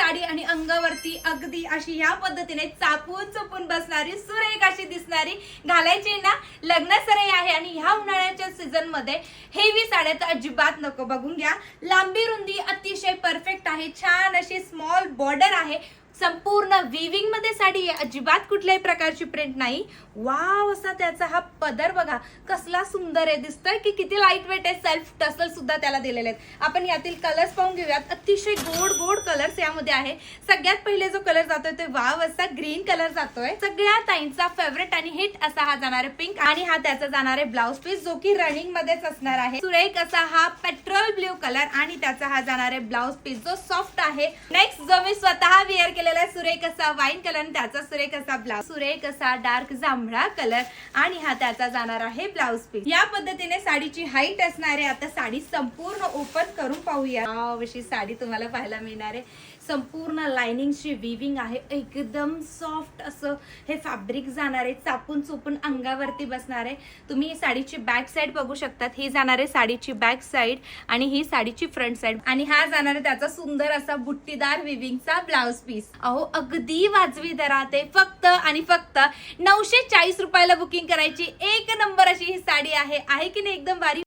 साडी आणि अंगावरती अगदी अशी ह्या पद्धतीने चापून चुपून बसणारी सुरेख अशी दिसणारी घालायची ना लग्न सरई आहे। आणि ह्या उन्हाळ्याच्या सीझन मध्ये हेवी साड्या तर अजिबात नको। बघून घ्या, लांबी रुंदी अतिशय परफेक्ट आहे, छान अशी स्मॉल बॉर्डर आहे, संपूर्ण विविंग मध्ये साडी आहे, अजिबात कुठल्याही प्रकारची प्रिंट नाही। वाव, असा त्याचा हा पदर बघा कसला सुंदर आहे, दिसतोय की किती लाईट वेट आहे। सेल्फ टसल सुद्धा त्याला दिलेले आहेत। आपण यातील कलर्स पाहून घेऊयात, अतिशय गोड गोड कलर्स यामध्ये आहे। सगळ्यात पहिले जो कलर जातोय तो वाव असा ग्रीन कलर जातोय, सगळ्या ताईंचा फेवरेट आणि हिट असा हा जाणार आहे पिंक। आणि हा त्याचा जाणार आहे ब्लाउज पीस जो की रनिंग मध्येच असणार आहे। सुरेख असा हा पेट्रोल ब्ल्यू कलर आणि त्याचा हा जाणार आहे ब्लाउज पीस जो सॉफ्ट आहे। नेक्स्ट जो मी स्वतः वेअर केलेला सुरेख असा वाईन कलर आणि त्याचा सुरेख असा ब्लाउज, सुरेख असा डार्क जांभळा कलर आणि हा त्याचा जाणार आहे ब्लाउज पीस। या पद्धतीने साडीची हाईट असणार आहे। आता साडी संपूर्ण ओपन करून पाहूया। अशी साडी तुम्हाला पाहायला मिळणार आहे, संपूर्ण लाइनिंगची विविंग आहे, एकदम सॉफ्ट असं हे फॅब्रिक जाणार आहे, चापून चुपून अंगावरती बसणार आहे। तुम्ही साडीची बॅक साइड बघू शकतात, ही जाणार आहे साडीची बॅक साइड आणि ही साडीची फ्रंट साइड आणि हा जाणार आहे त्याचा सुंदर असा बुट्टीदार विविंगचा ब्लाउज पीस। अहो अगदी वाजवी दरात आहे, फक्त आणि फक्त 940 रुपयाला बुकिंग करायची। एक नंबर अशी ही साडी आहे की नाही, एकदम भारी।